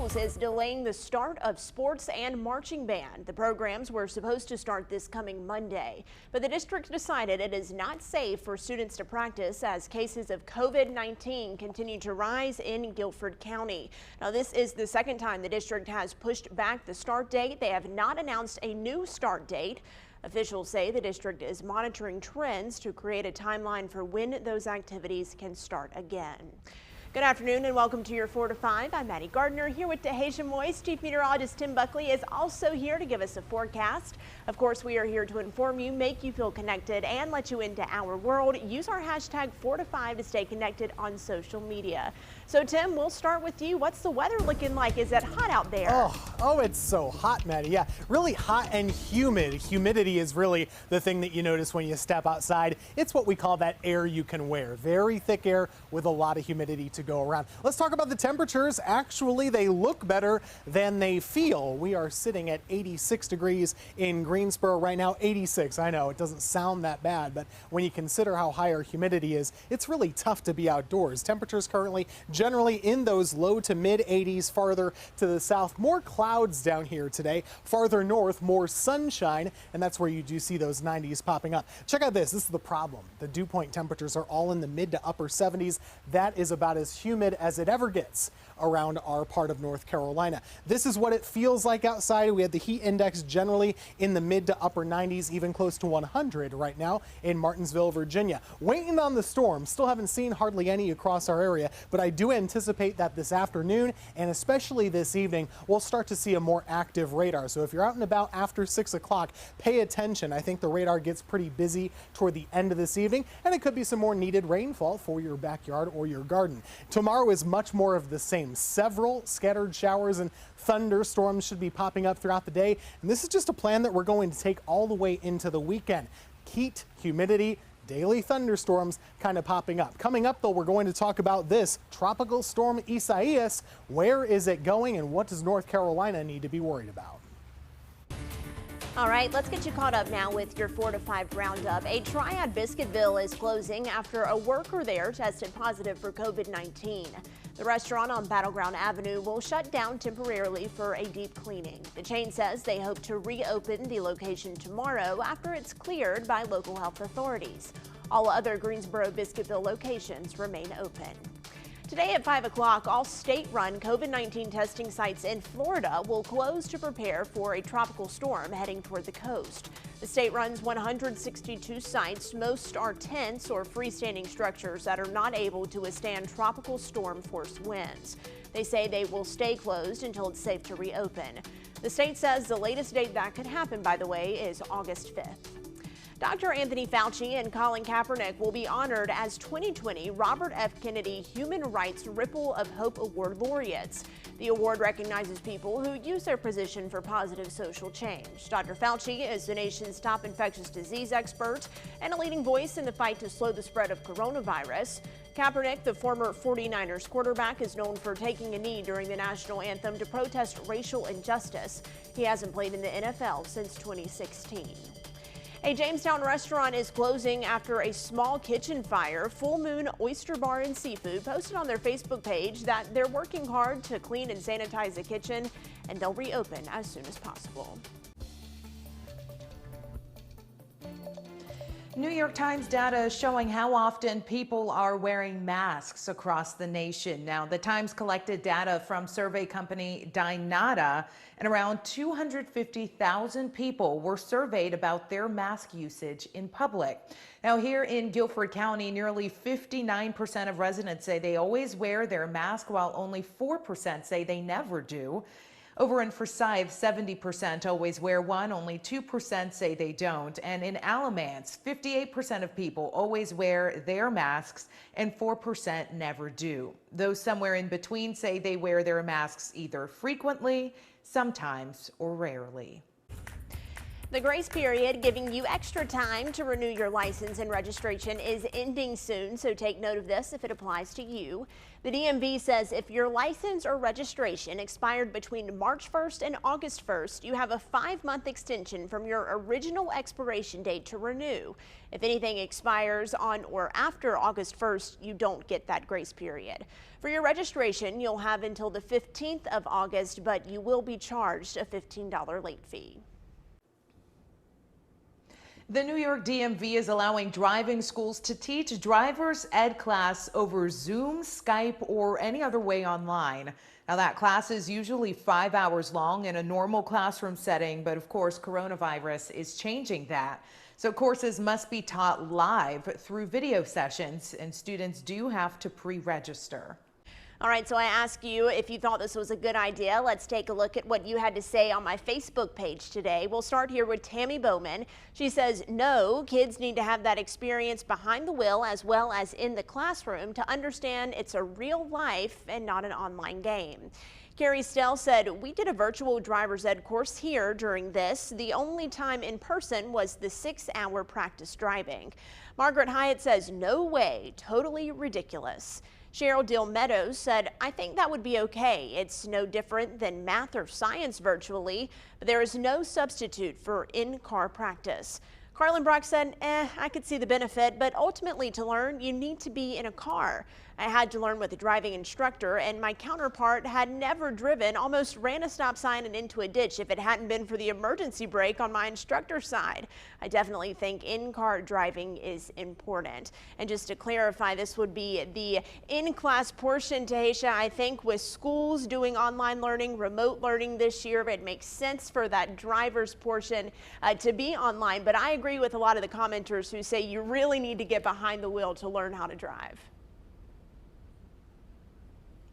Schultz is delaying the start of sports and marching band. The programs were supposed to start this coming Monday, but the district decided it is not safe for students to practice as cases of COVID-19 continue to rise in Guilford County. Now, this is the second time the district has pushed back the start date. They have not announced a new start date. Officials say the district is monitoring trends to create a timeline for when those activities can start again. Good afternoon and welcome to your 4 to 5. I'm Maddie Gardner here with Dehasia Moist. Chief Meteorologist Tim Buckley is also here to give us a forecast. Of course, we are here to inform you, make you feel connected, and let you into our world. Use our hashtag 4 to 5 to stay connected on social media. So, Tim, we'll start with you. What's the weather looking like? Is it hot out there? Oh, it's so hot, Maddie. Yeah, really hot and humid. Humidity is really the thing that you notice when you step outside. It's what we call that air you can wear. Very thick air with a lot of humidity to go around. Let's talk about the temperatures. Actually, they look better than they feel. We are sitting at 86 degrees in Greensboro right now. 86. I know it doesn't sound that bad, but when you consider how high our humidity is, it's really tough to be outdoors. Temperatures currently generally in those low to mid 80s. Farther to the south, more clouds down here today. Farther north, more sunshine, and that's where you do see those 90s popping up. Check out this. This is the problem. The dew point temperatures are all in the mid to upper 70s. That is about as humid as it ever gets around our part of North Carolina. This is what it feels like outside. We had the heat index generally in the mid to upper 90s, even close to 100 right now in Martinsville, Virginia. Waiting on the storm. Still haven't seen hardly any across our area, but I do anticipate that this afternoon and especially this evening, we'll start to see a more active radar. So if you're out and about after 6 o'clock, pay attention. I think the radar gets pretty busy toward the end of this evening, and it could be some more needed rainfall for your backyard or your garden. Tomorrow is much more of the same. Several scattered showers and thunderstorms should be popping up throughout the day. And this is just a plan that we're going to take all the way into the weekend. Heat, humidity, daily thunderstorms kind of popping up. Coming up, though, we're going to talk about this tropical storm Isaias. Where is it going and what does North Carolina need to be worried about? All right, let's get you caught up now with your 4 to 5 roundup. A Triad Biscuitville is closing after a worker there tested positive for COVID-19. The restaurant on Battleground Avenue will shut down temporarily for a deep cleaning. The chain says they hope to reopen the location tomorrow after it's cleared by local health authorities. All other Greensboro Biscuitville locations remain open. Today at 5 o'clock, all state-run COVID-19 testing sites in Florida will close to prepare for a tropical storm heading toward the coast. The state runs 162 sites. Most are tents or freestanding structures that are not able to withstand tropical storm force winds. They say they will stay closed until it's safe to reopen. The state says the latest date that could happen, by the way, is August 5th. Dr. Anthony Fauci and Colin Kaepernick will be honored as 2020 Robert F. Kennedy Human Rights Ripple of Hope Award laureates. The award recognizes people who use their position for positive social change. Dr. Fauci is the nation's top infectious disease expert and a leading voice in the fight to slow the spread of coronavirus. Kaepernick, the former 49ers quarterback, is known for taking a knee during the national anthem to protest racial injustice. He hasn't played in the NFL since 2016. A Jamestown restaurant is closing after a small kitchen fire. Full Moon Oyster Bar and Seafood posted on their Facebook page that they're working hard to clean and sanitize the kitchen, and they'll reopen as soon as possible. New York Times data showing how often people are wearing masks across the nation. Now, the Times collected data from survey company Dynata, and around 250,000 people were surveyed about their mask usage in public. Now, here in Guilford County, nearly 59% of residents say they always wear their mask, while only 4% say they never do. Over in Forsyth, 70% always wear one, only 2% say they don't. And in Alamance, 58% of people always wear their masks and 4% never do. Those somewhere in between say they wear their masks either frequently, sometimes, or rarely. The grace period giving you extra time to renew your license and registration is ending soon, so take note of this if it applies to you. The DMV says if your license or registration expired between March 1st and August 1st, you have a 5-month extension from your original expiration date to renew. If anything expires on or after August 1st, you don't get that grace period. For your registration, you'll have until the 15th of August, but you will be charged a $15 late fee. The New York DMV is allowing driving schools to teach driver's ed class over Zoom, Skype, or any other way online. Now, that class is usually 5 hours long in a normal classroom setting, but of course, coronavirus is changing that. So courses must be taught live through video sessions, and students do have to pre-register. All right, so I asked you if you thought this was a good idea. Let's take a look at what you had to say on my Facebook page today. We'll start here with Tammy Bowman. She says, no, kids need to have that experience behind the wheel as well as in the classroom to understand it's a real life and not an online game. Carrie Stell said, we did a virtual driver's ed course here during this. The only time in person was the 6-hour practice driving. Margaret Hyatt says, no way, totally ridiculous. Cheryl Dill Meadows said, I think that would be okay. It's no different than math or science virtually, but there is no substitute for in-car practice. Carlin Brock said, I could see the benefit, but ultimately to learn, you need to be in a car. I had to learn with a driving instructor, and my counterpart had never driven, almost ran a stop sign and into a ditch if it hadn't been for the emergency brake on my instructor's side. I definitely think in-car driving is important. And just to clarify, this would be the in-class portion, Tahisha. I think with schools doing online learning, remote learning this year, it makes sense for that driver's portion to be online. But I agree with a lot of the commenters who say you really need to get behind the wheel to learn how to drive.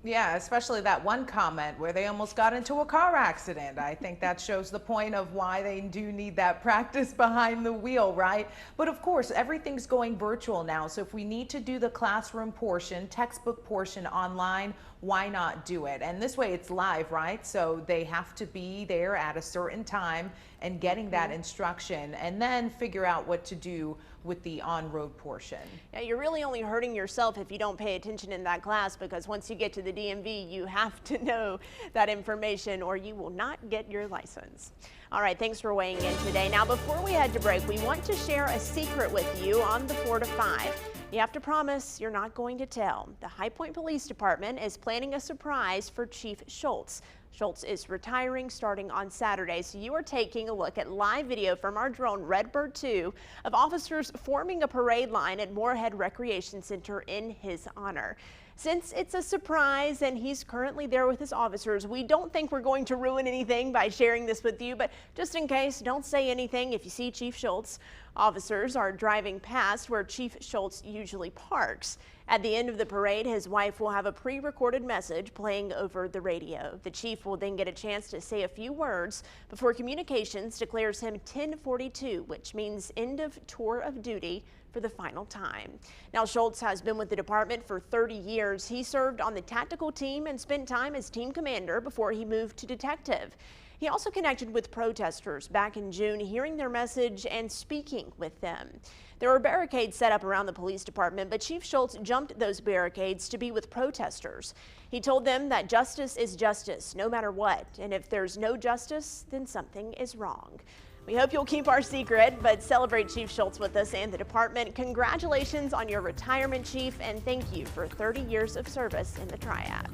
Yeah, especially that one comment where they almost got into a car accident. I think that shows the point of why they do need that practice behind the wheel, right? But of course, everything's going virtual now. So if we need to do the classroom portion, textbook portion online, why not do it? And this way it's live, right? So they have to be there at a certain time and getting that instruction and then figure out what to do with the on-road portion. Yeah, you're really only hurting yourself if you don't pay attention in that class, because once you get to the DMV, you have to know that information or you will not get your license. All right, thanks for weighing in today. Now, before we head to break, we want to share a secret with you on the 4 to 5. You have to promise you're not going to tell. The High Point Police Department is planning a surprise for Chief Schultz. Schultz is retiring starting on Saturday, so you are taking a look at live video from our drone Redbird 2 of officers forming a parade line at Moorhead Recreation Center in his honor. Since it's a surprise and he's currently there with his officers, we don't think we're going to ruin anything by sharing this with you, but just in case, don't say anything if you see Chief Schultz. Officers are driving past where Chief Schultz usually parks. At the end of the parade, his wife will have a pre-recorded message playing over the radio. The chief will then get a chance to say a few words before communications declares him 1042, which means end of tour of duty for the final time. Now, Schultz has been with the department for 30 years. He served on the tactical team and spent time as team commander before he moved to detective. He also connected with protesters back in June, hearing their message and speaking with them. There were barricades set up around the police department, but Chief Schultz jumped those barricades to be with protesters. He told them that justice is justice, no matter what, and if there's no justice, then something is wrong. We hope you'll keep our secret, but celebrate Chief Schultz with us and the department. Congratulations on your retirement, Chief, and thank you for 30 years of service in the Triad.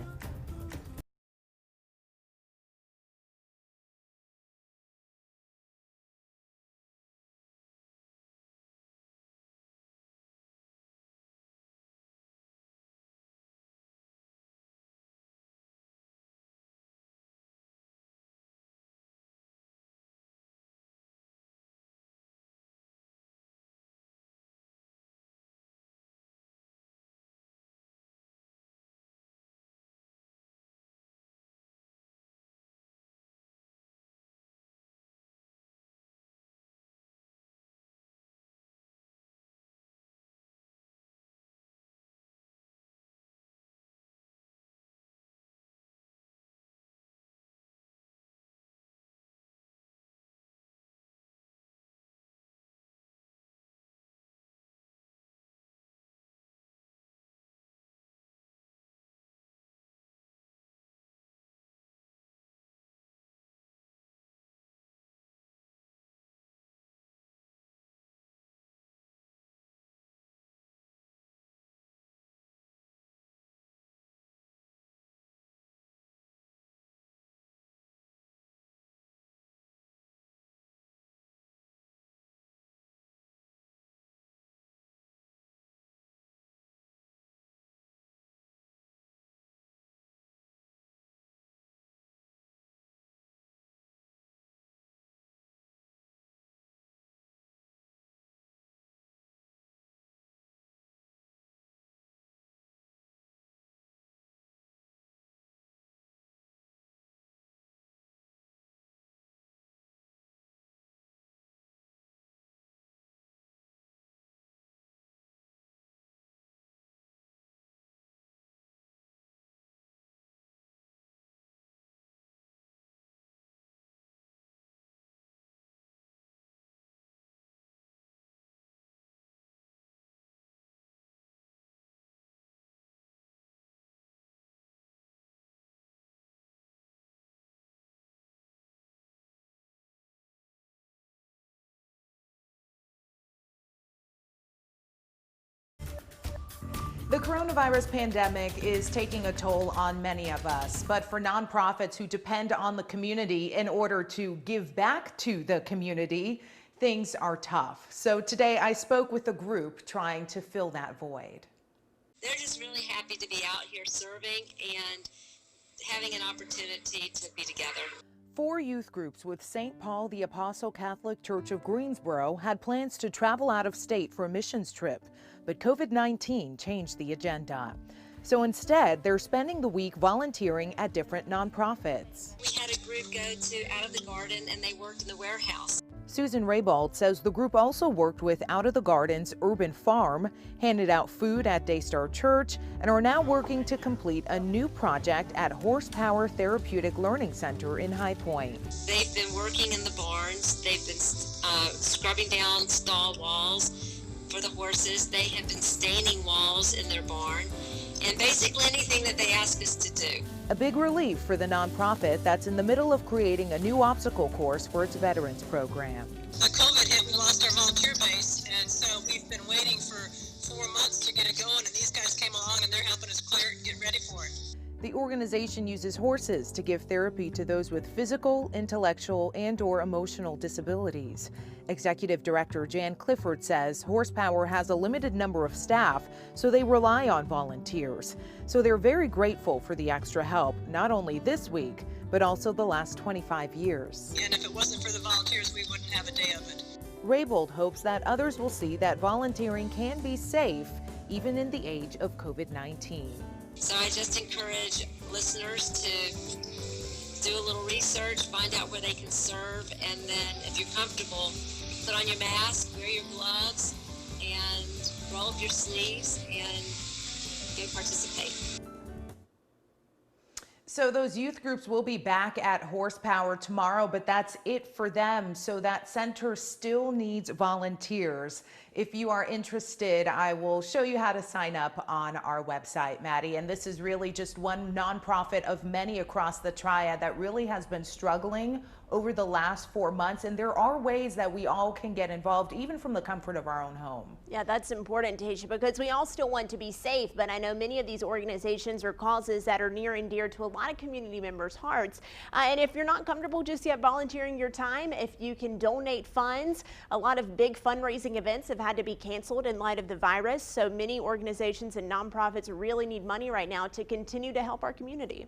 The coronavirus pandemic is taking a toll on many of us, but for nonprofits who depend on the community in order to give back to the community, things are tough. So today I spoke with a group trying to fill that void. They're just really happy to be out here serving and having an opportunity to be together. 4 youth groups with St. Paul the Apostle Catholic Church of Greensboro had plans to travel out of state for a missions trip, but COVID-19 changed the agenda. So instead, they're spending the week volunteering at different nonprofits. We had a group go to Out of the Garden and they worked in the warehouse. Susan Raybold says the group also worked with Out of the Garden's Urban Farm, handed out food at Daystar Church, and are now working to complete a new project at Horsepower Therapeutic Learning Center in High Point. They've been working in the barns. They've been scrubbing down stall walls for the horses. They have been staining walls in their barn, and basically anything that they ask us to do. A big relief for the nonprofit that's in the middle of creating a new obstacle course for its veterans program. COVID hit, we lost our volunteer base, and so we've been waiting for 4 months to get it going, and these guys came along and they're helping us clear it and get ready for it. The organization uses horses to give therapy to those with physical, intellectual, and/or emotional disabilities. Executive Director Jan Clifford says Horsepower has a limited number of staff, so they rely on volunteers. So they're very grateful for the extra help, not only this week, but also the last 25 years. And if it wasn't for the volunteers, we wouldn't have a day of it. Raybold hopes that others will see that volunteering can be safe, even in the age of COVID-19. So I just encourage listeners to do a little research, find out where they can serve, and then if you're comfortable, put on your mask, wear your gloves, and roll up your sleeves and go participate. So those youth groups will be back at Horsepower tomorrow, but that's it for them. So that center still needs volunteers. If you are interested, I will show you how to sign up on our website, Maddie. And this is really just one nonprofit of many across the Triad that really has been struggling over the last 4 months. And there are ways that we all can get involved, even from the comfort of our own home. Yeah, that's important, Tasha, because we all still want to be safe, but I know many of these organizations or causes that are near and dear to a lot of community members' hearts. And if you're not comfortable just yet volunteering your time, if you can donate funds, a lot of big fundraising events have had to be canceled in light of the virus. So many organizations and nonprofits really need money right now to continue to help our community.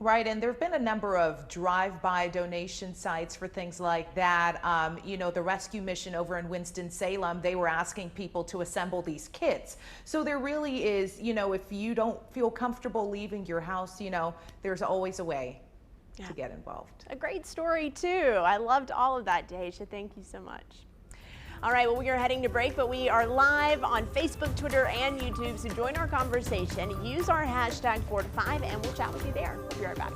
Right, and there have been a number of drive-by donation sites for things like that. You know, the rescue mission over in Winston-Salem, they were asking people to assemble these kits. So there really is, you know, if you don't feel comfortable leaving your house, you know, there's always a way to get involved. A great story, too. I loved all of that, Daisha. Thank you so much. All right, well, we are heading to break, but we are live on Facebook, Twitter, and YouTube. So join our conversation. Use our hashtag 4to5, and we'll chat with you there. We'll be right back.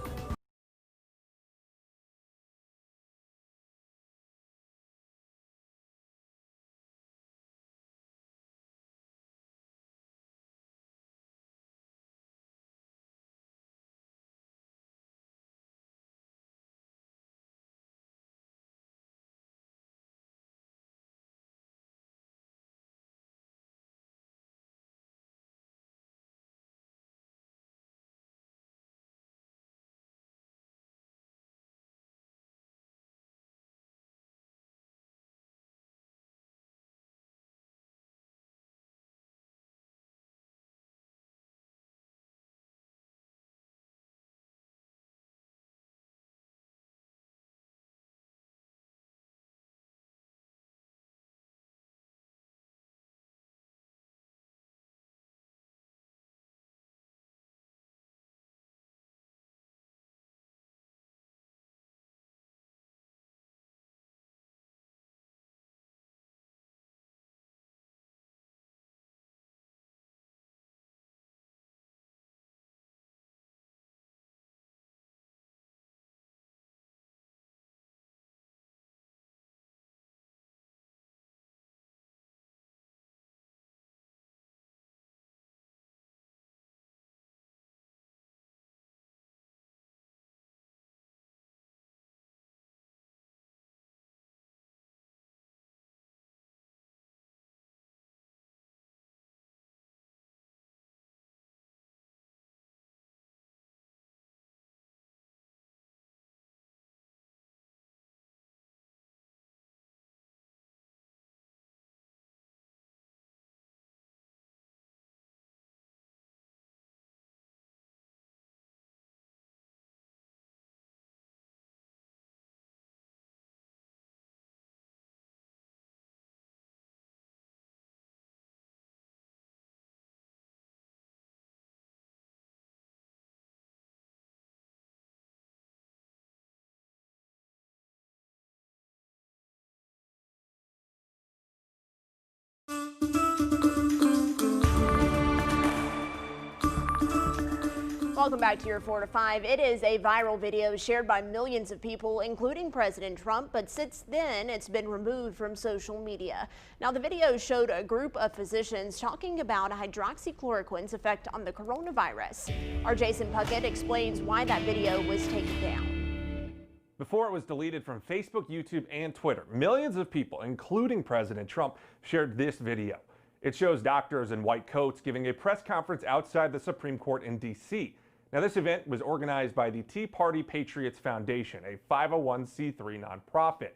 Welcome back to your 4 to 5. It is a viral video shared by millions of people, including President Trump, but since then it's been removed from social media. Now, the video showed a group of physicians talking about hydroxychloroquine's effect on the coronavirus. Our Jason Puckett explains why that video was taken down. Before it was deleted from Facebook, YouTube, and Twitter, millions of people, including President Trump, shared this video. It shows doctors in white coats giving a press conference outside the Supreme Court in D.C. Now, this event was organized by the Tea Party Patriots Foundation, a 501c3 nonprofit.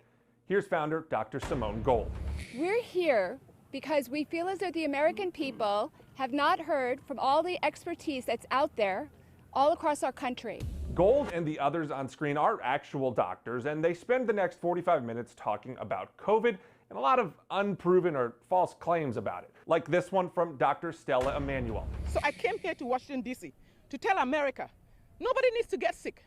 Here's founder Dr. Simone Gold. We're here because we feel as though the American people have not heard from all the expertise that's out there all across our country. Gold and the others on screen are actual doctors, and they spend the next 45 minutes talking about COVID and a lot of unproven or false claims about it, like this one from Dr. Stella Emanuel. So I came here to Washington, D.C. to tell America, nobody needs to get sick.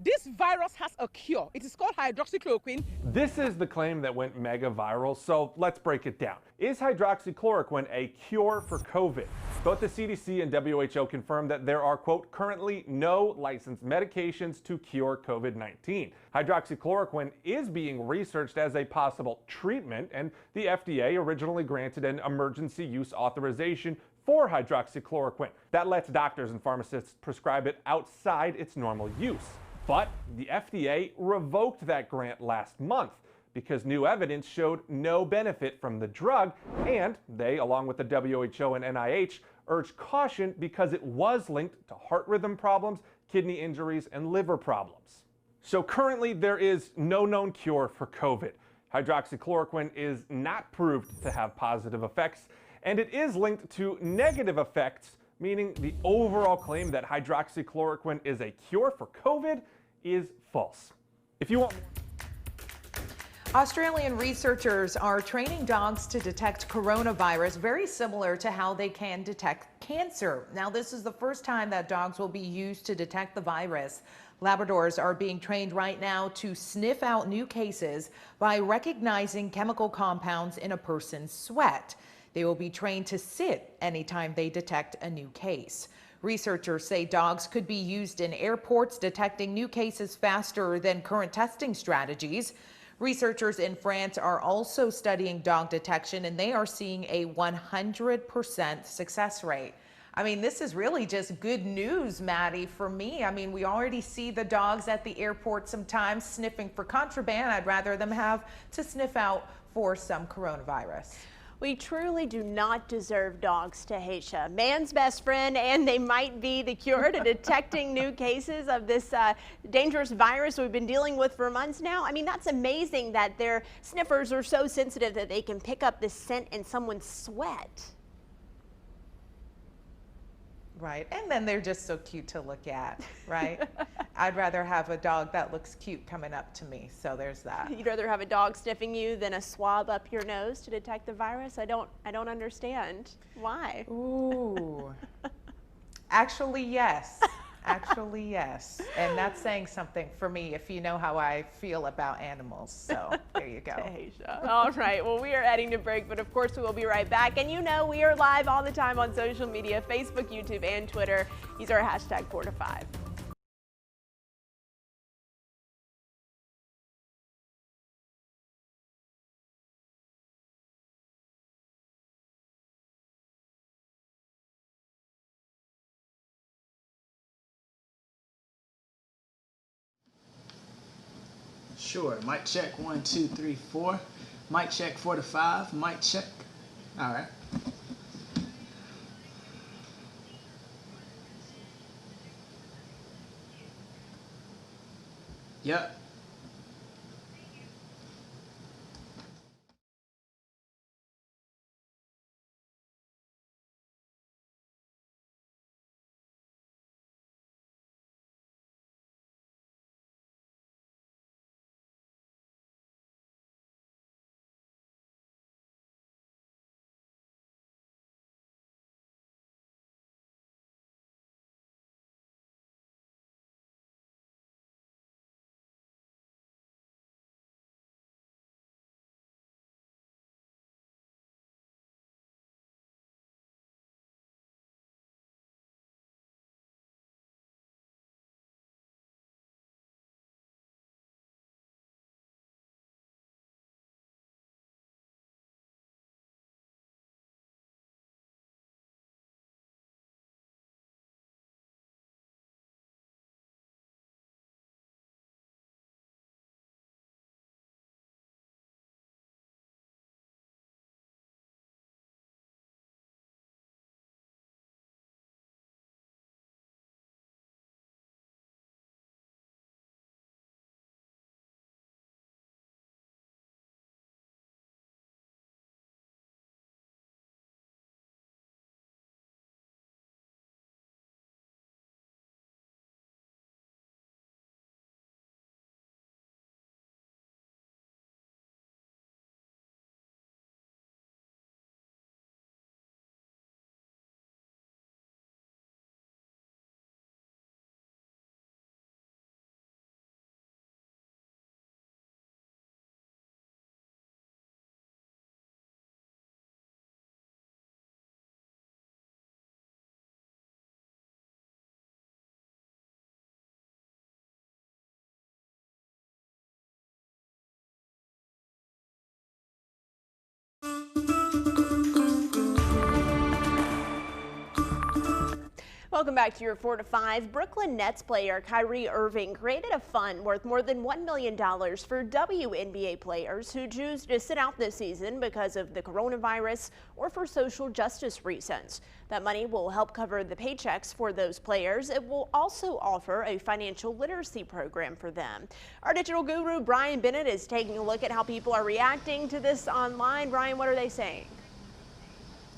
This virus has a cure. It is called hydroxychloroquine. This is the claim that went mega viral, so let's break it down. Is hydroxychloroquine a cure for COVID? Both the CDC and WHO confirmed that there are, quote, currently no licensed medications to cure COVID-19. Hydroxychloroquine is being researched as a possible treatment, and the FDA originally granted an emergency use authorization for hydroxychloroquine. That lets doctors and pharmacists prescribe it outside its normal use. But the FDA revoked that grant last month because new evidence showed no benefit from the drug, and they, along with the WHO and NIH, urged caution because it was linked to heart rhythm problems, kidney injuries, and liver problems. So currently there is no known cure for COVID. Hydroxychloroquine is not proved to have positive effects, and it is linked to negative effects, meaning the overall claim that hydroxychloroquine is a cure for COVID is false. If you want more. Australian researchers are training dogs to detect coronavirus, very similar to how they can detect cancer. Now, this is the first time that dogs will be used to detect the virus. Labradors are being trained right now to sniff out new cases by recognizing chemical compounds in a person's sweat. They will be trained to sit anytime they detect a new case. Researchers say dogs could be used in airports, detecting new cases faster than current testing strategies. Researchers in France are also studying dog detection, and they are seeing a 100% success rate. I mean, this is really just good news, Maddie, for me. I mean, we already see the dogs at the airport sometimes sniffing for contraband. I'd rather them have to sniff out for some coronavirus. We truly do not deserve dogs, Tahisha. Man's best friend, and they might be the cure to detecting new cases of this dangerous virus we've been dealing with for months now. I mean, that's amazing that their sniffers are so sensitive that they can pick up the scent in someone's sweat. Right, and then they're just so cute to look at, right? I'd rather have a dog that looks cute coming up to me, so there's that. You'd rather have a dog sniffing you than a swab up your nose to detect the virus? I don't understand. Why? Ooh. Actually, yes. Actually, yes. And that's saying something for me if you know how I feel about animals. So there you go. All right. Well, we are heading to break, but of course we will be right back. And you know we are live all the time on social media, Facebook, YouTube, and Twitter. Use our hashtag 4 to 5. Sure. Mic check 1, 2, 3, 4. Mic check 4 to 5. Mic check. All right. Yep. Welcome back to your 4 to 5. Brooklyn Nets player Kyrie Irving created a fund worth more than $1 million for WNBA players who choose to sit out this season because of the coronavirus or for social justice reasons. That money will help cover the paychecks for those players. It will also offer a financial literacy program for them. Our digital guru Brian Bennett is taking a look at how people are reacting to this online. Brian, what are they saying?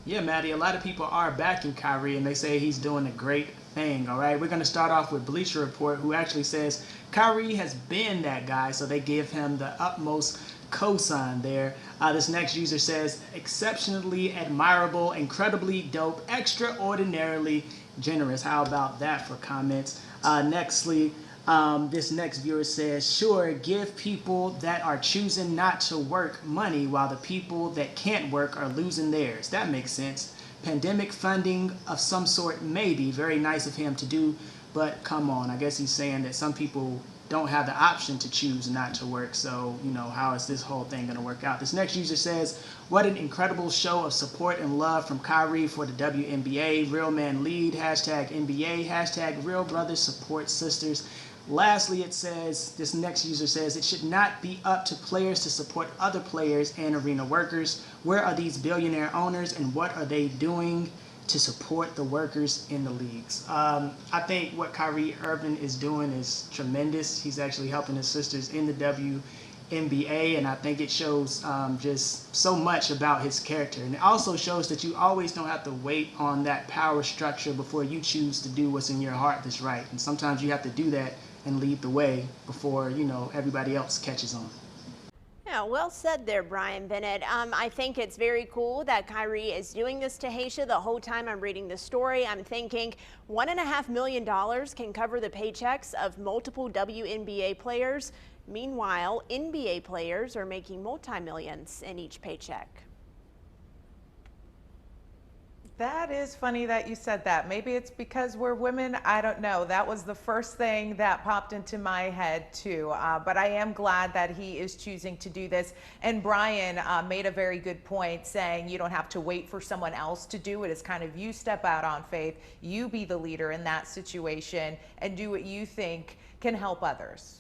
Yeah, Maddie, a lot of people are backing Kyrie, and they say he's doing a great thing, all right? We're going to start off with Bleacher Report, who actually says Kyrie has been that guy, so they give him the utmost cosign there. This next user says, exceptionally admirable, incredibly dope, extraordinarily generous. How about that for comments? Nextly, this next viewer says, sure, give people that are choosing not to work money while the people that can't work are losing theirs. That makes sense. Pandemic funding of some sort may be very nice of him to do, but come on. I guess he's saying that some people don't have the option to choose not to work. So, you know, how is this whole thing going to work out? This next user says, what an incredible show of support and love from Kyrie for the WNBA. Real man lead, hashtag NBA, hashtag real brothers support sisters. Lastly, it says, this next user says, it should not be up to players to support other players and arena workers. Where are these billionaire owners and what are they doing to support the workers in the leagues? I think what Kyrie Irving is doing is tremendous. He's actually helping his sisters in the WNBA, and I think it shows just so much about his character. And it also shows that you always don't have to wait on that power structure before you choose to do what's in your heart that's right. And sometimes you have to do that and lead the way before, you know, everybody else catches on. Yeah, well said there, Brian Bennett. I think it's very cool that Kyrie is doing this to Haisha. The whole time I'm reading the story, I'm thinking $1.5 million can cover the paychecks of multiple WNBA players. Meanwhile, NBA players are making multi-millions in each paycheck. That is funny that you said that. Maybe it's because we're women. I don't know. That was the first thing that popped into my head too. But I am glad that he is choosing to do this. And Brian made a very good point saying you don't have to wait for someone else to do it. It's kind of you step out on faith, you be the leader in that situation and do what you think can help others.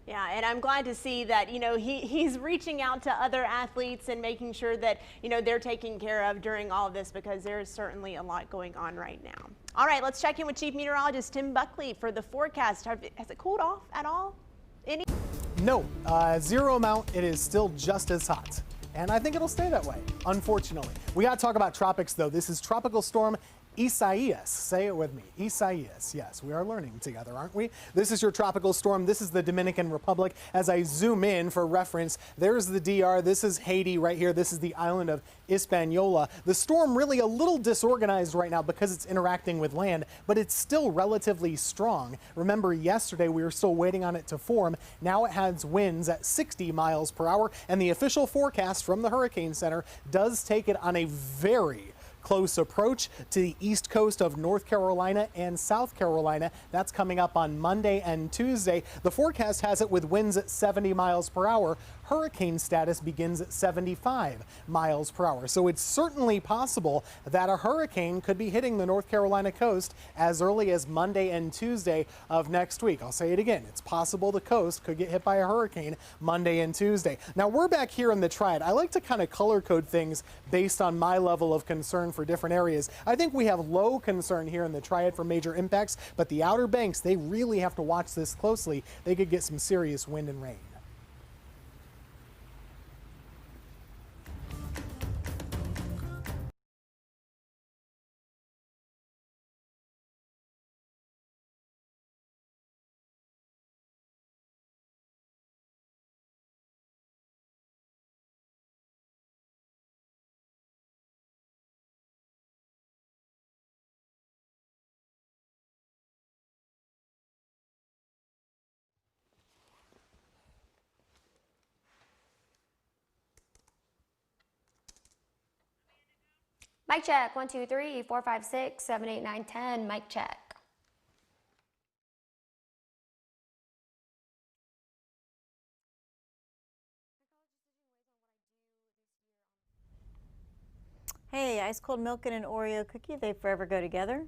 Yeah, and I'm glad to see that, you know, he's reaching out to other athletes and making sure that, you know, they're taken care of during all of this because there is certainly a lot going on right now. All right, let's check in with Chief Meteorologist Tim Buckley for the forecast. Has it cooled off at all? No, zero amount. It is still just as hot. And I think it'll stay that way, unfortunately. We got to talk about tropics, though. This is Tropical Storm Isaias. Say it with me. Isaias. Yes, we are learning together, aren't we? This is your tropical storm. This is the Dominican Republic. As I zoom in for reference, there's the DR. This is Haiti right here. This is the island of Hispaniola. The storm really a little disorganized right now because it's interacting with land, but it's still relatively strong. Remember, yesterday we were still waiting on it to form. Now it has winds at 60 miles per hour, and the official forecast from the Hurricane Center does take it on a very close approach to the east coast of North Carolina and South Carolina. That's coming up on Monday and Tuesday. The forecast has it with winds at 70 miles per hour. Hurricane status begins at 75 miles per hour. So it's certainly possible that a hurricane could be hitting the North Carolina coast as early as Monday and Tuesday of next week. I'll say it again. It's possible the coast could get hit by a hurricane Monday and Tuesday. Now we're back here in the Triad. I like to kind of color code things based on my level of concern for different areas. I think we have low concern here in the Triad for major impacts, but the Outer Banks, they really have to watch this closely. They could get some serious wind and rain. Mic check, 1, 2, 3, 4, 5, 6, 7, 8, 9, 10. Mic check. Hey, ice cold milk and an Oreo cookie, they forever go together.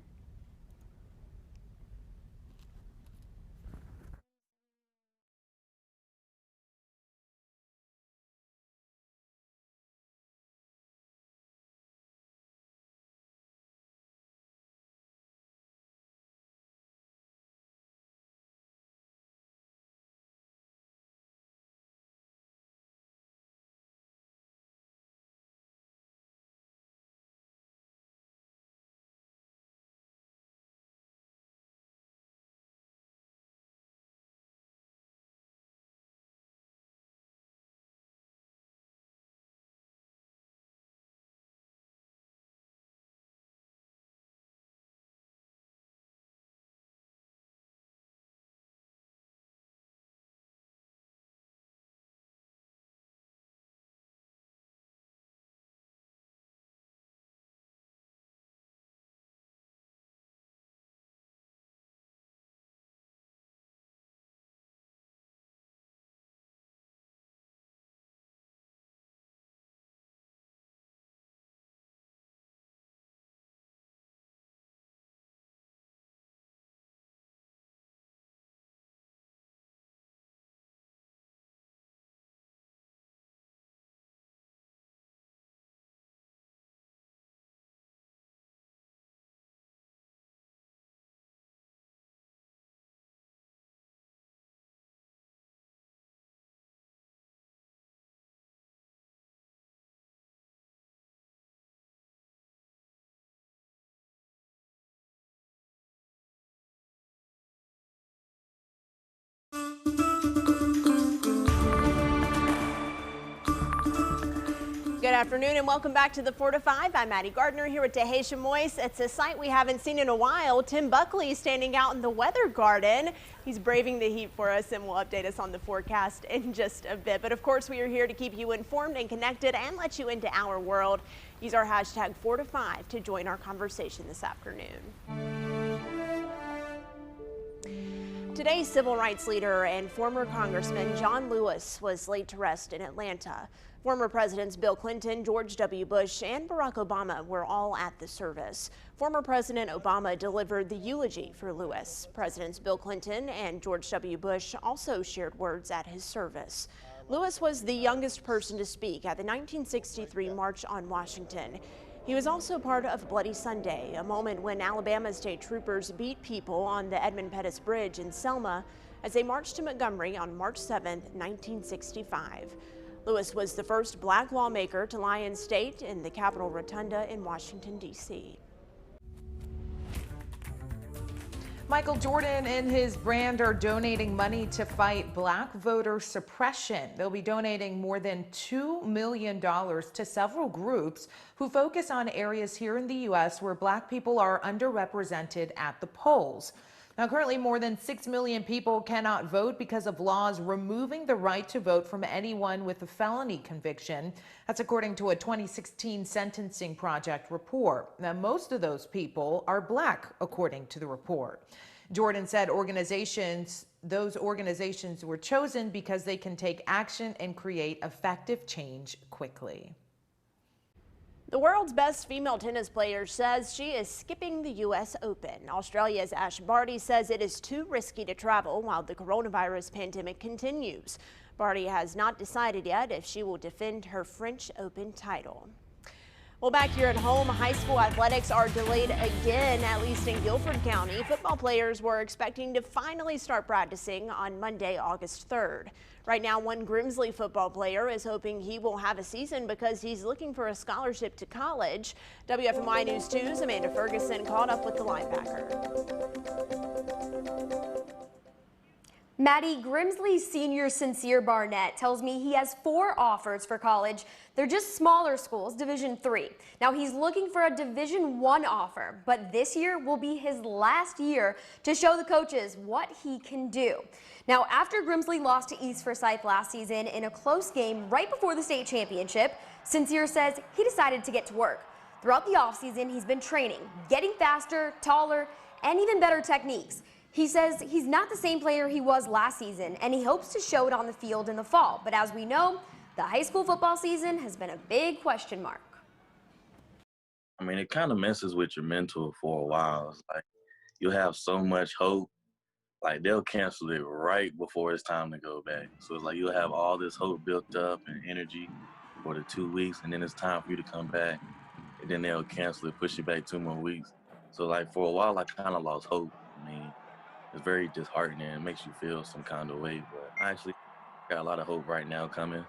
Good afternoon and welcome back to the 4 to 5. I'm Maddie Gardner here with Tahesha Moise. It's a sight we haven't seen in a while. Tim Buckley standing out in the weather garden. He's braving the heat for us and will update us on the forecast in just a bit. But of course, we are here to keep you informed and connected and let you into our world. Use our hashtag 4 to 5 to join our conversation this afternoon. Today's civil rights leader and former Congressman John Lewis was laid to rest in Atlanta. Former Presidents Bill Clinton, George W. Bush, and Barack Obama were all at the service. Former President Obama delivered the eulogy for Lewis. Presidents Bill Clinton and George W. Bush also shared words at his service. Lewis was the youngest person to speak at the 1963 March on Washington. He was also part of Bloody Sunday, a moment when Alabama state troopers beat people on the Edmund Pettus Bridge in Selma as they marched to Montgomery on March 7, 1965. Lewis was the first black lawmaker to lie in state in the Capitol Rotunda in Washington, D.C. Michael Jordan and his brand are donating money to fight black voter suppression. They'll be donating more than $2 million to several groups who focus on areas here in the U.S. where black people are underrepresented at the polls. Now, currently, more than 6 million people cannot vote because of laws removing the right to vote from anyone with a felony conviction. That's according to a 2016 Sentencing Project report. Now, most of those people are black, according to the report. Jordan said those organizations were chosen because they can take action and create effective change quickly. The world's best female tennis player says she is skipping the U.S. Open. Australia's Ash Barty says it is too risky to travel while the coronavirus pandemic continues. Barty has not decided yet if she will defend her French Open title. Well, back here at home, high school athletics are delayed again, at least in Guilford County. Football players were expecting to finally start practicing on Monday, August 3rd. Right now, one Grimsley football player is hoping he will have a season because he's looking for a scholarship to college. WFMY News 2's Amanda Ferguson caught up with the linebacker. Maddie, Grimsley's senior Sincere Barnett tells me he has 4 offers for college. They're just smaller schools, Division III. Now he's looking for a Division I offer, but this year will be his last year to show the coaches what he can do. Now, after Grimsley lost to East Forsyth last season in a close game right before the state championship, Sincere says he decided to get to work. Throughout the offseason, he's been training, getting faster, taller, and even better techniques. He says he's not the same player he was last season, and he hopes to show it on the field in the fall. But as we know, the high school football season has been a big question mark. I mean, it kind of messes with your mental for a while. It's like you have so much hope. Like they'll cancel it right before it's time to go back. So it's like you'll have all this hope built up and energy for the 2 weeks, and then it's time for you to come back, and then they'll cancel it, push it back 2 more weeks. So like for a while, I kind of lost hope. I mean, it's very disheartening. It makes you feel some kind of way, but I actually got a lot of hope right now coming.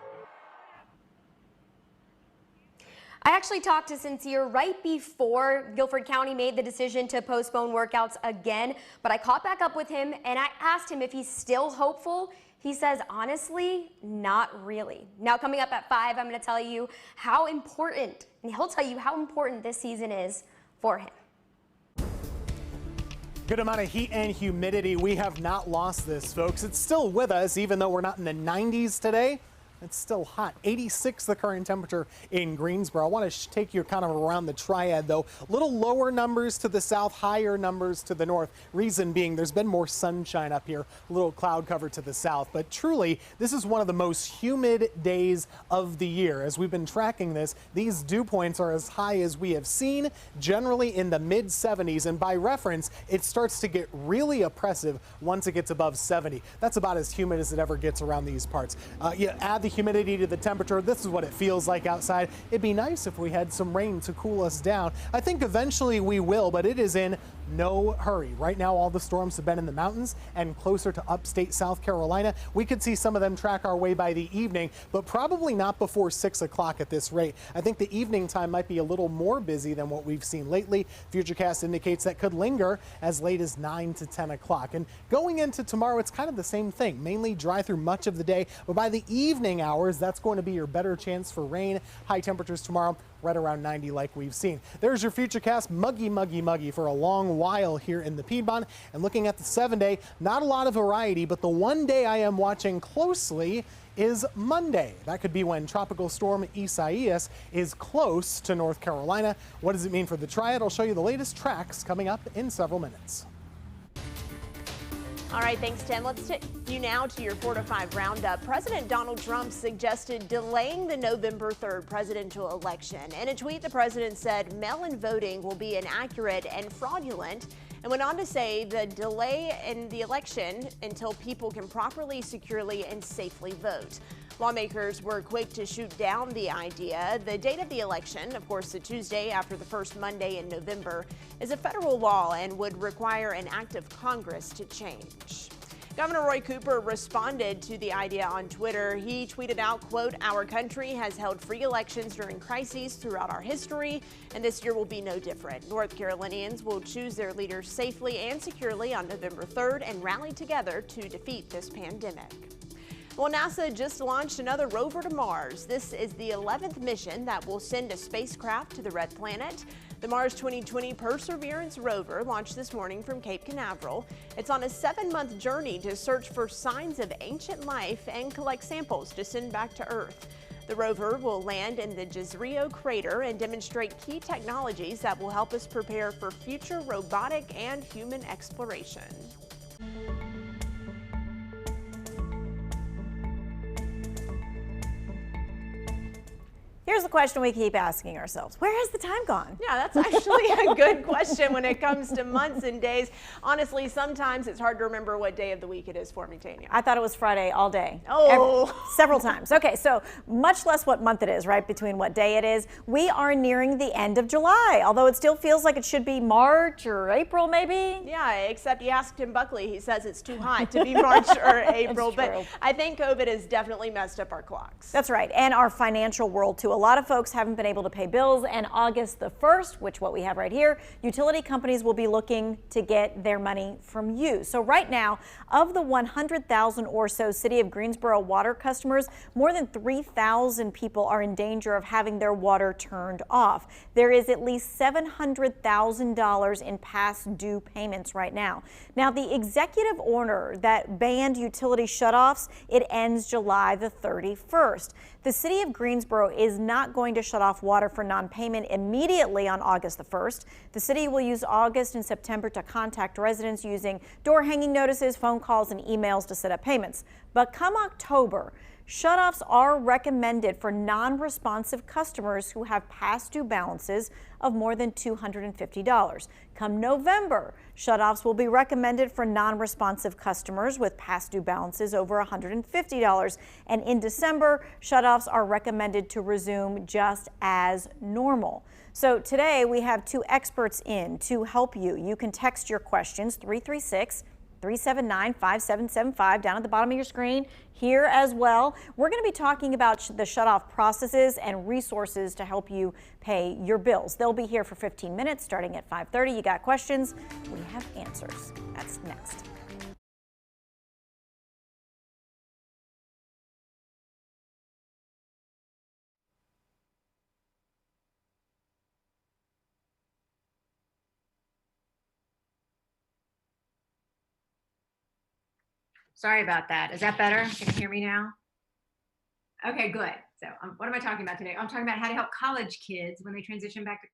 I actually talked to Sincere right before Guilford County made the decision to postpone workouts again, but I caught back up with him and I asked him if he's still hopeful. He says, honestly, not really. Now, coming up at 5, I'm going to tell you how important, and he'll tell you how important this season is for him. Good amount of heat and humidity. We have not lost this, folks. It's still with us, even though we're not in the 90s today. It's still hot. 86 the current temperature in Greensboro. I want to take you kind of around the Triad, though. Little lower numbers to the south, higher numbers to the north. Reason being, there's been more sunshine up here, a little cloud cover to the south. But truly, this is one of the most humid days of the year. As we've been tracking this, these dew points are as high as we have seen, generally in the mid 70s. And by reference, it starts to get really oppressive once it gets above 70. That's about as humid as it ever gets around these parts. You add the humidity to the temperature. This is what it feels like outside. It'd be nice if we had some rain to cool us down. I think eventually we will, but it is in no hurry. Right now, all the storms have been in the mountains and closer to upstate South Carolina. We could see some of them track our way by the evening, but probably not before 6 o'clock at this rate. I think the evening time might be a little more busy than what we've seen lately. Futurecast indicates that could linger as late as 9 to 10 o'clock. And going into tomorrow, it's kind of the same thing. Mainly dry through much of the day, but by the evening hours, that's going to be your better chance for rain. High temperatures tomorrow right around 90 like we've seen. There's your Futurecast, muggy for a long while here in the Piedmont. And looking at the 7-day, not a lot of variety, but the one day I am watching closely is Monday. That could be when Tropical Storm Isaias is close to North Carolina. What does it mean for the Triad? I'll show you the latest tracks coming up in several minutes. All right, thanks, Tim. Let's take you now to your 4 to 5 roundup. President Donald Trump suggested delaying the November 3rd presidential election. In a tweet, the president said mail-in voting will be inaccurate and fraudulent, and went on to say the delay in the election until people can properly, securely, and safely vote. Lawmakers were quick to shoot down the idea. The date of the election, of course, the Tuesday after the first Monday in November, is a federal law and would require an act of Congress to change. Governor Roy Cooper responded to the idea on Twitter. He tweeted out, quote, "Our country has held free elections during crises throughout our history, and this year will be no different. North Carolinians will choose their leaders safely and securely on November 3rd and rally together to defeat this pandemic." Well, NASA just launched another rover to Mars. This is the 11th mission that will send a spacecraft to the Red Planet. The Mars 2020 Perseverance rover launched this morning from Cape Canaveral. It's on a 7-month journey to search for signs of ancient life and collect samples to send back to Earth. The rover will land in the Jezreel crater and demonstrate key technologies that will help us prepare for future robotic and human exploration. Here's the question we keep asking ourselves. Where has the time gone? Yeah, that's actually a good question when it comes to months and days. Honestly, sometimes it's hard to remember what day of the week it is for me, Tanya. I thought it was Friday all day. Oh. Several times. Okay, so much less what month it is, right, between what day it is. We are nearing the end of July, although it still feels like it should be March or April maybe. Yeah, except you asked Tim Buckley, he says it's too hot to be March or April, but I think COVID has definitely messed up our clocks. That's right, and our financial world too. A lot of folks haven't been able to pay bills, and August the 1st, which what we have right here, utility companies will be looking to get their money from you. So right now, of the 100,000 or so City of Greensboro water customers, more than 3,000 people are in danger of having their water turned off. There is at least $700,000 in past due payments right now. Now, the executive order that banned utility shutoffs, it ends July the 31st. The City of Greensboro is not going to shut off water for non-payment immediately on August the 1st. The city will use August and September to contact residents using door hanging notices, phone calls, and emails to set up payments. But come October, shutoffs are recommended for non-responsive customers who have past due balances of more than $250. Come November, shutoffs will be recommended for non-responsive customers with past due balances over $150. And in December, shutoffs are recommended to resume just as normal. So today we have two experts in to help you. You can text your questions 336-379-5775 down at the bottom of your screen here as well. We're going to be talking about the shutoff processes and resources to help you pay your bills. They'll be here for 15 minutes starting at 5:30. You got questions? We have answers. That's next. Sorry about that. Is that better? Can you hear me now? Okay, good. So what am I talking about today? I'm talking about how to help college kids when they transition back to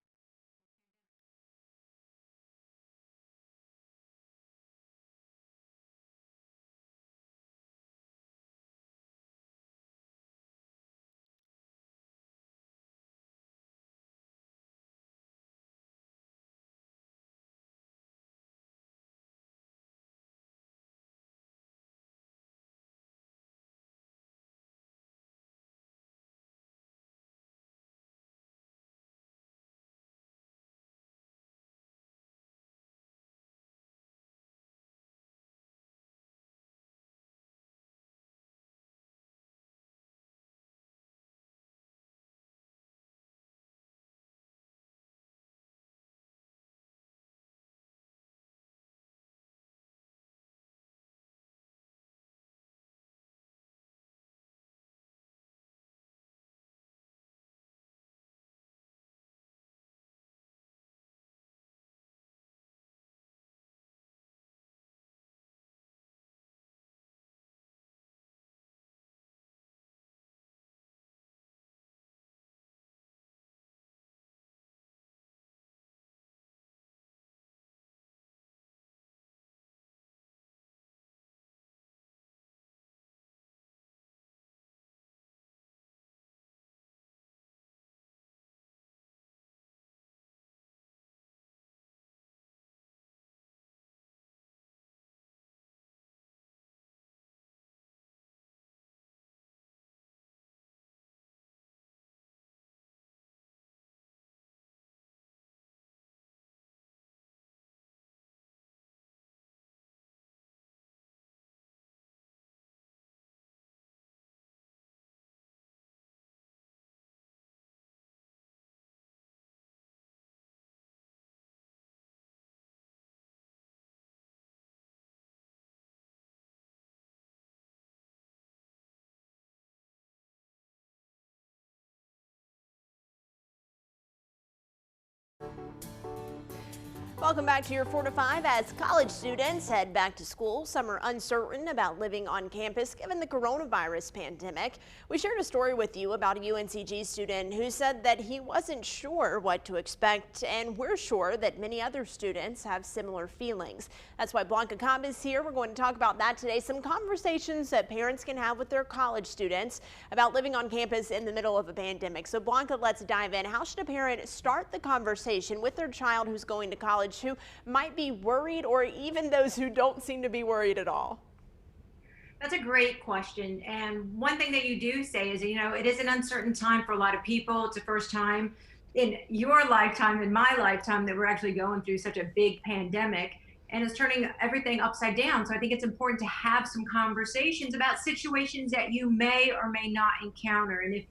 Welcome back to your 4 to 5. As college students head back to school, some are uncertain about living on campus given the coronavirus pandemic. We shared a story with you about a UNCG student who said that he wasn't sure what to expect, and we're sure that many other students have similar feelings. That's why Blanca Cobb is here. We're going to talk about that today. Some conversations that parents can have with their college students about living on campus in the middle of a pandemic. So Blanca, let's dive in. How should a parent start the conversation with their child who's going to college, who might be worried, or even those who don't seem to be worried at all? That's a great question. And one thing that you do say is, it is an uncertain time for a lot of people. It's the first time in your lifetime, in my lifetime, that we're actually going through such a big pandemic, and it's turning everything upside down. So I think it's important to have some conversations about situations that you may or may not encounter. And if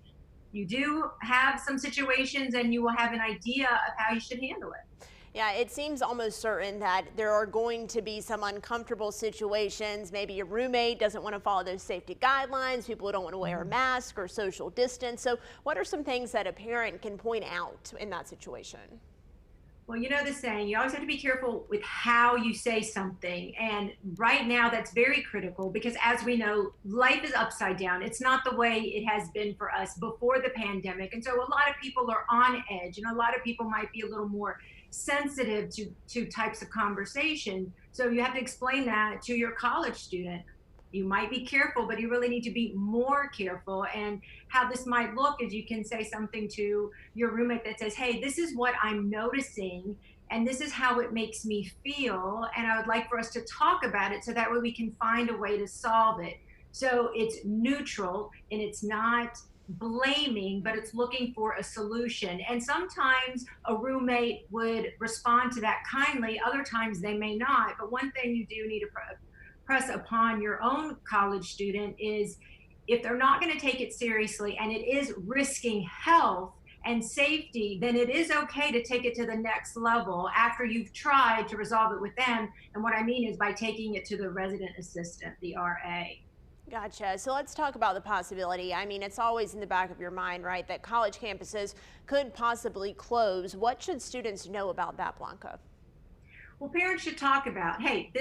you do have some situations, then you will have an idea of how you should handle it. Yeah, it seems almost certain that there are going to be some uncomfortable situations. Maybe your roommate doesn't want to follow those safety guidelines, people who don't want to wear a mask or social distance. So what are some things that a parent can point out in that situation? Well, you know the saying, you always have to be careful with how you say something. And right now that's very critical because, as we know, life is upside down. It's not the way it has been for us before the pandemic. And so a lot of people are on edge, and a lot of people might be a little more sensitive to types of conversation. So you have to explain that to your college student. You might be careful, but you really need to be more careful. And how this might look is you can say something to your roommate that says, hey, this is what I'm noticing, and this is how it makes me feel. And I would like for us to talk about it so that way we can find a way to solve it. So it's neutral and it's not blaming, but it's looking for a solution. And sometimes a roommate would respond to that kindly, other times they may not. But one thing you do need to press upon your own college student is, if they're not going to take it seriously and it is risking health and safety, then it is okay to take it to the next level after you've tried to resolve it with them. And what I mean is by taking it to the resident assistant, the RA. Gotcha. So let's talk about the possibility. I mean, it's always in the back of your mind, right, that college campuses could possibly close. What should students know about that, Blanca? Well, parents should talk about, hey,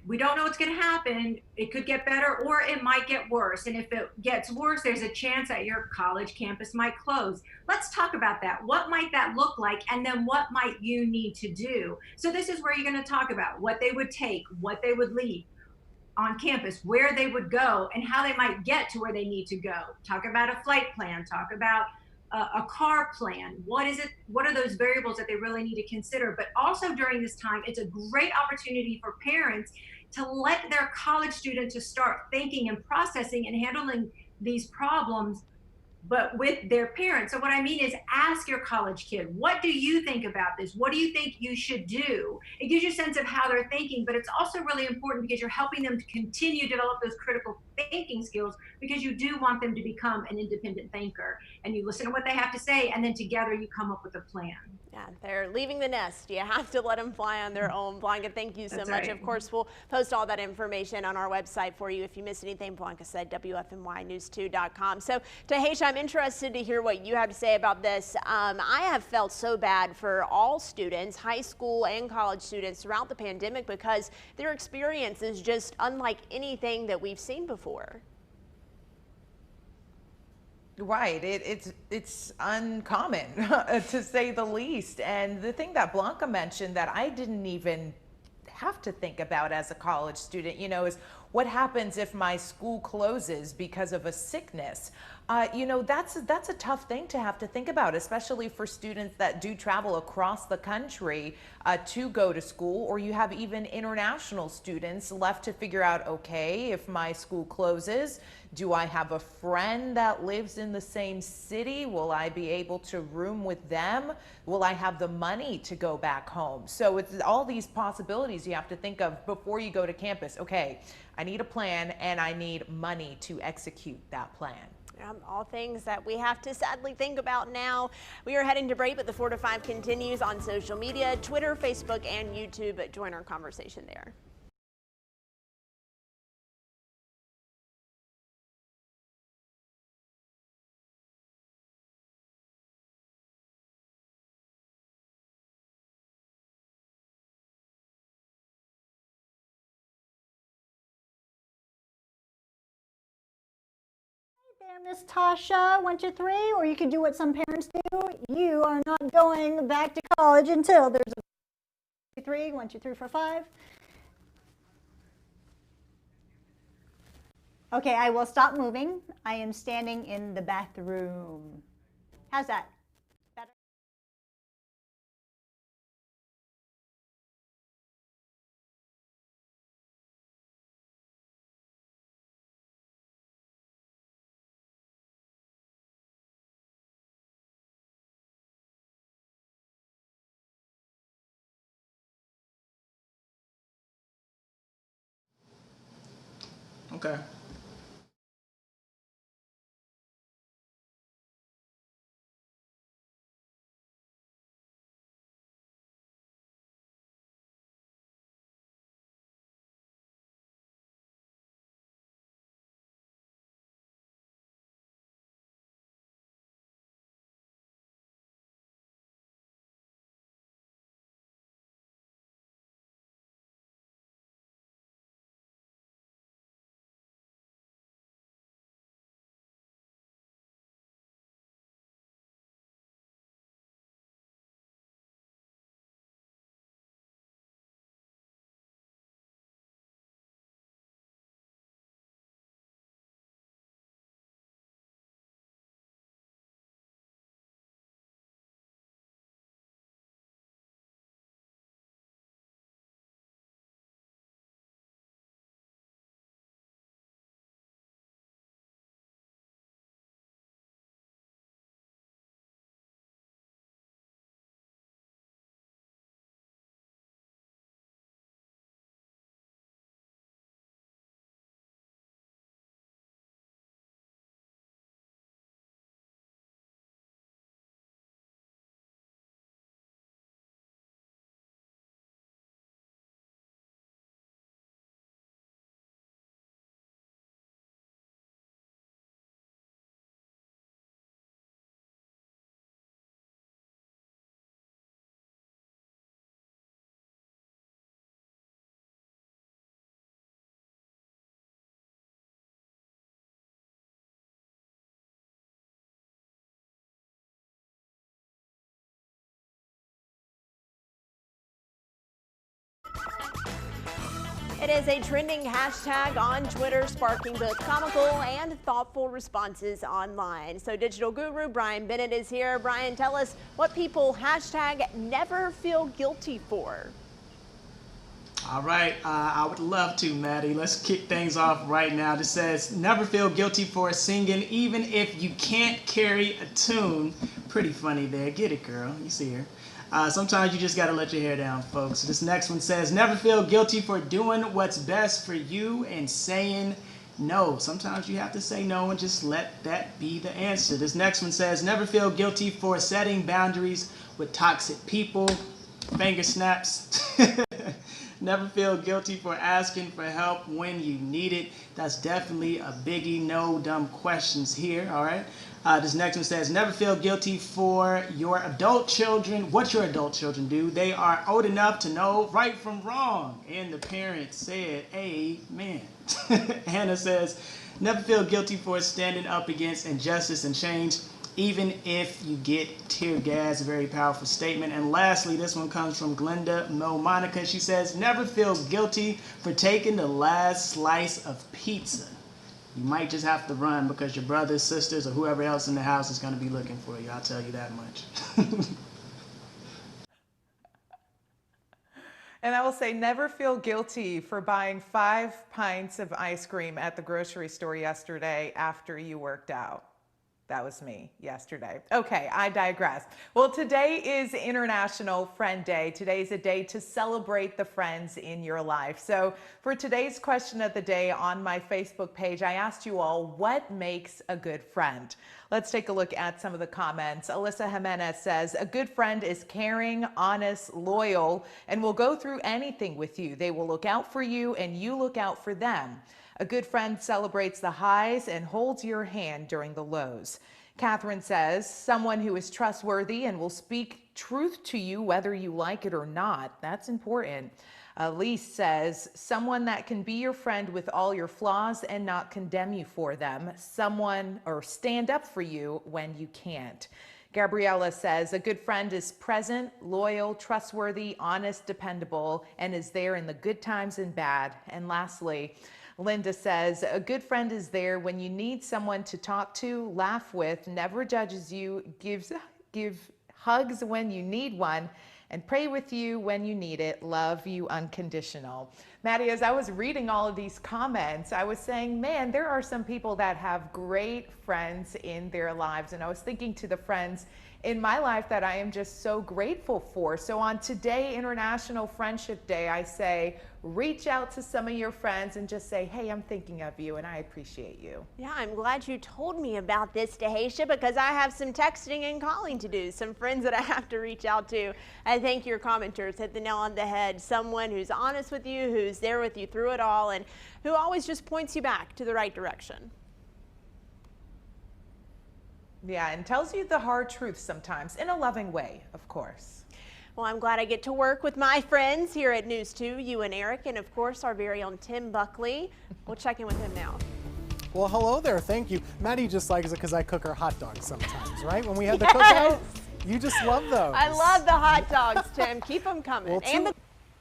we don't know what's going to happen. It could get better or it might get worse. And if it gets worse, there's a chance that your college campus might close. Let's talk about that. What might that look like? And then what might you need to do? So this is where you're going to talk about what they would take, what they would leave on campus, where they would go, and how they might get to where they need to go. Talk about a flight plan, talk about a car plan. What is it? What are those variables that they really need to consider? But also during this time, it's a great opportunity for parents to let their college students to start thinking and processing and handling these problems, but with their parents. So what I mean is, ask your college kid, what do you think about this? What do you think you should do? It gives you a sense of how they're thinking, but it's also really important because you're helping them to continue to develop those critical thinking skills, because you do want them to become an independent thinker. And you listen to what they have to say, and then together you come up with a plan. Yeah, they're leaving the nest. You have to let them fly on their own. Blanca, thank you so much. Right. Of course, we'll post all that information on our website for you. If you miss anything, Blanca said, WFNYnews2.com. So, Tahesh, I'm interested to hear what you have to say about this. I have felt so bad for all students, high school and college students, throughout the pandemic, because their experience is just unlike anything that we've seen before. Right. It's uncommon to say the least. And the thing that Blanca mentioned that I didn't even have to think about as a college student, is what happens if my school closes because of a sickness? That's a tough thing to have to think about, especially for students that do travel across the country to go to school, or you have even international students left to figure out, okay, if my school closes, do I have a friend that lives in the same city? Will I be able to room with them? Will I have the money to go back home? So it's all these possibilities you have to think of before you go to campus. Okay, I need a plan and I need money to execute that plan. All things that we have to sadly think about now. We are heading to break, but the 4 to 5 continues on social media, Twitter, Facebook, and YouTube. Join our conversation there. there, Miss Tasha, 1, 2, 3, or you can do what some parents do. You are not going back to college until there's a 3, 1, 2, 3, 4, 5. Okay, I will stop moving. I am standing in the bathroom. How's that? Better? Okay. It is a trending hashtag on Twitter, sparking both comical and thoughtful responses online. So digital guru Brian Bennett is here. Brian, tell us what people hashtag never feel guilty for. All right, I would love to, Maddie. Let's kick things off right now. This says, never feel guilty for singing, even if you can't carry a tune. Pretty funny there. Get it, girl. You see her. Sometimes you just got to let your hair down, folks. This next one says, never feel guilty for doing what's best for you and saying no. Sometimes you have to say no and just let that be the answer. This next one says, never feel guilty for setting boundaries with toxic people. Finger snaps. Never feel guilty for asking for help when you need it. That's definitely a biggie. No dumb questions here, all right? This next one says, never feel guilty for your adult children, what your adult children do. They are old enough to know right from wrong. And the parents said, amen. Hannah says, never feel guilty for standing up against injustice and change, even if you get tear gas. A very powerful statement. And lastly, this one comes from Glenda Mo Monica. She says, never feel guilty for taking the last slice of pizza. You might just have to run because your brothers, sisters, or whoever else in the house is going to be looking for you. I'll tell you that much. And I will say, never feel guilty for buying 5 pints of ice cream at the grocery store yesterday after you worked out. That was me yesterday. Okay, I digress. Well, today is International Friend Day. Today is a day to celebrate the friends in your life. So for today's question of the day on my Facebook page, I asked you all, what makes a good friend? Let's take a look at some of the comments. Alyssa Jimenez says, a good friend is caring, honest, loyal, and will go through anything with you. They will look out for you and you look out for them. A good friend celebrates the highs and holds your hand during the lows. Catherine says, someone who is trustworthy and will speak truth to you whether you like it or not. That's important. Elise says, someone that can be your friend with all your flaws and not condemn you for them. Someone, or stand up for you when you can't. Gabriella says, a good friend is present, loyal, trustworthy, honest, dependable, and is there in the good times and bad. And lastly, Linda says, a good friend is there when you need someone to talk to, laugh with, never judges you, gives hugs when you need one, and pray with you when you need it. Love you unconditional. Maddie, as I was reading all of these comments, I was saying, man, there are some people that have great friends in their lives. And I was thinking to the friends in my life that I am just so grateful for. So on today, International Friendship Day, I say, reach out to some of your friends and just say, hey, I'm thinking of you and I appreciate you. Yeah, I'm glad you told me about this, Dahacia, because I have some texting and calling to do, some friends that I have to reach out to. I think your commenters hit the nail on the head. Someone who's honest with you, who's there with you through it all, and who always just points you back to the right direction. Yeah, and tells you the hard truth sometimes, in a loving way, of course. Well, I'm glad I get to work with my friends here at News 2, you and Eric, and of course our very own Tim Buckley. We'll check in with him now. Well, hello there. Thank you. Maddie just likes it because I cook her hot dogs sometimes, right? When we had the cookout, you just love those. I love the hot dogs, Tim. Keep them coming. Well,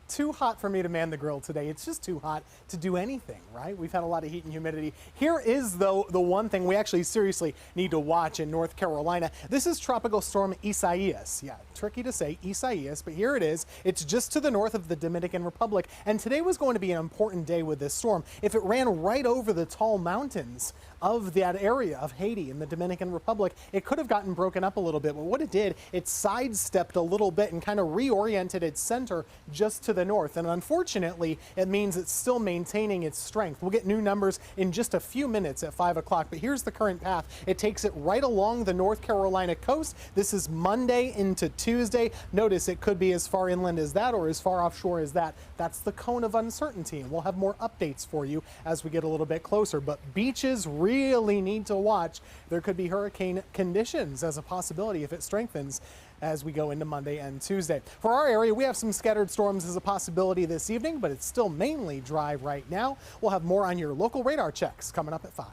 too hot for me to man the grill today. It's just too hot to do anything, right? We've had a lot of heat and humidity. Here is, though, the one thing we actually seriously need to watch in North Carolina. This is Tropical Storm Isaias. Yeah, tricky to say, Isaias, but here it is. It's just to the north of the Dominican Republic, and today was going to be an important day with this storm. If it ran right over the tall mountains of that area of Haiti in the Dominican Republic, it could have gotten broken up a little bit, but what it did, it sidestepped a little bit and kind of reoriented its center just to the north, and unfortunately it means it's still maintaining its strength. We'll get new numbers in just a few minutes at 5 o'clock, but here's the current path. It takes it right along the North Carolina coast. This is Monday into Tuesday. Notice it could be as far inland as that or as far offshore as that. That's the cone of uncertainty, and we'll have more updates for you as we get a little bit closer, but beaches really need to watch. There could be hurricane conditions as a possibility if it strengthens as we go into Monday and Tuesday. For our area, we have some scattered storms as a possibility this evening, but it's still mainly dry right now. We'll have more on your local radar checks coming up at 5.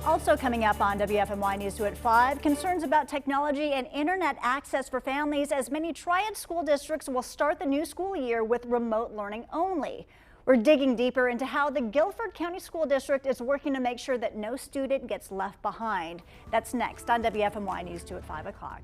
Also coming up on WFMY News 2 at 5, concerns about technology and internet access for families as many Triad school districts will start the new school year with remote learning only. We're digging deeper into how the Guilford County School District is working to make sure that no student gets left behind. That's next on WFMY News 2 at 5 o'clock.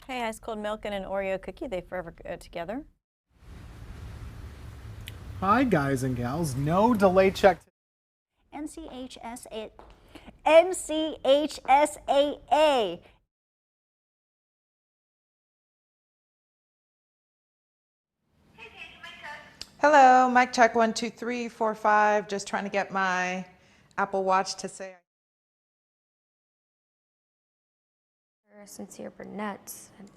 Hey, ice cold milk and an Oreo cookie, they forever go together. Hi, guys and gals. No delay check. NCHSAA. Hello, mic check 1, 2, 3, 4, 5. Just trying to get my Apple Watch to say. Sincere brunettes. And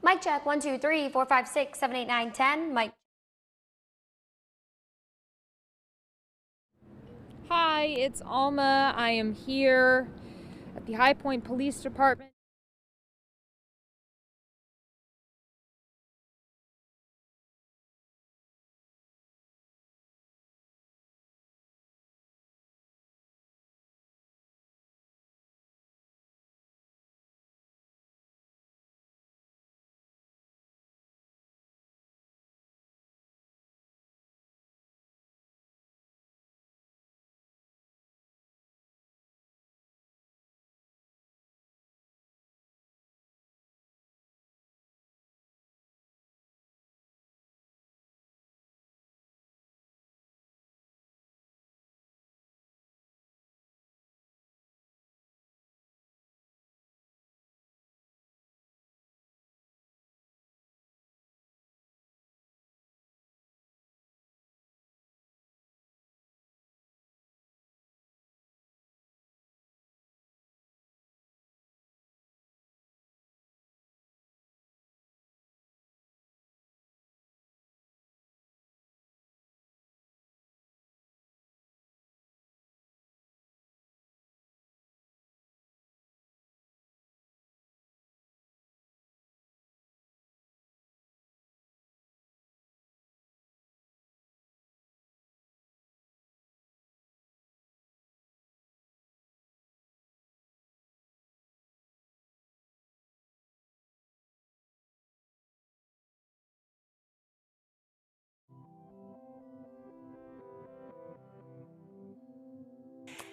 mic check 1, 2, 3, 4, 5, 6, 7, 8, 9, 10. Mic. Hi, it's Alma. I am here at the High Point Police Department.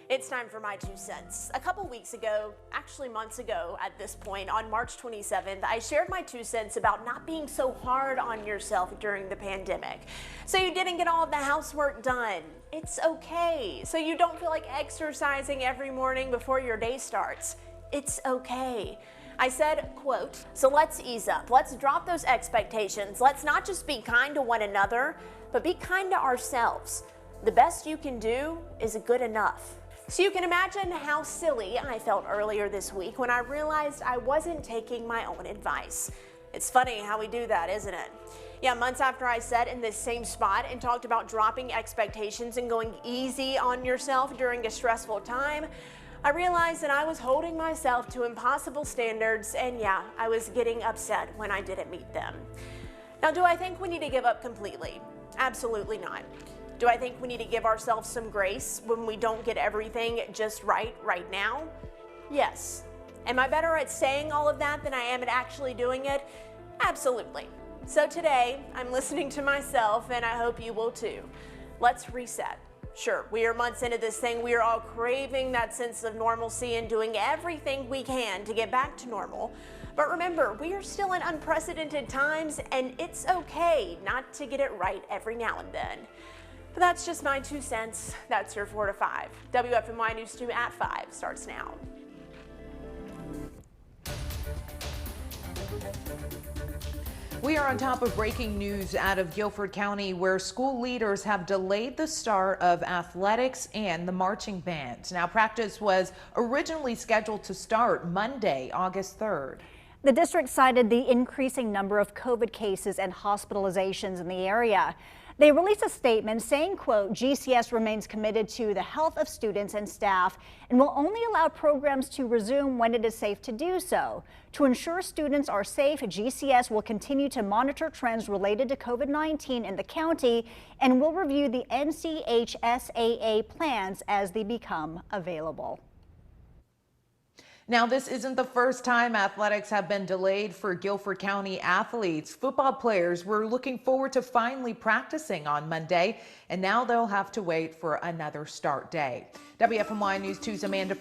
It's time for my 2 cents. A couple weeks ago, actually months ago at this point, on March 27th, I shared my 2 cents about not being so hard on yourself during the pandemic. So you didn't get all of the housework done. It's okay. So you don't feel like exercising every morning before your day starts. It's okay. I said, quote, so let's ease up. Let's drop those expectations. Let's not just be kind to one another, but be kind to ourselves. The best you can do is good enough. So you can imagine how silly I felt earlier this week when I realized I wasn't taking my own advice. It's funny how we do that, isn't it? Yeah, months after I sat in this same spot and talked about dropping expectations and going easy on yourself during a stressful time, I realized that I was holding myself to impossible standards, and yeah, I was getting upset when I didn't meet them. Now, do I think we need to give up completely? Absolutely not. Do I think we need to give ourselves some grace when we don't get everything just right now? Yes. Am I better at saying all of that than I am at actually doing it? Absolutely. So today, I'm listening to myself, and I hope you will too. Let's reset. Sure, we are months into this thing. We are all craving that sense of normalcy and doing everything we can to get back to normal. But remember, we are still in unprecedented times, and it's okay not to get it right every now and then. But that's just my 2 cents. That's your 4 to 5. WFMY News 2 at 5 starts now. We are on top of breaking news out of Guilford County, where school leaders have delayed the start of athletics and the marching band. Now, practice was originally scheduled to start Monday, August 3rd. The district cited the increasing number of COVID cases and hospitalizations in the area. They released a statement saying, quote, GCS remains committed to the health of students and staff and will only allow programs to resume when it is safe to do so. To ensure students are safe, GCS will continue to monitor trends related to COVID-19 in the county and will review the NCHSAA plans as they become available. Now, this isn't the first time athletics have been delayed for Guilford County athletes. Football players were looking forward to finally practicing on Monday, and now they'll have to wait for another start day. WFMY News 2's Amanda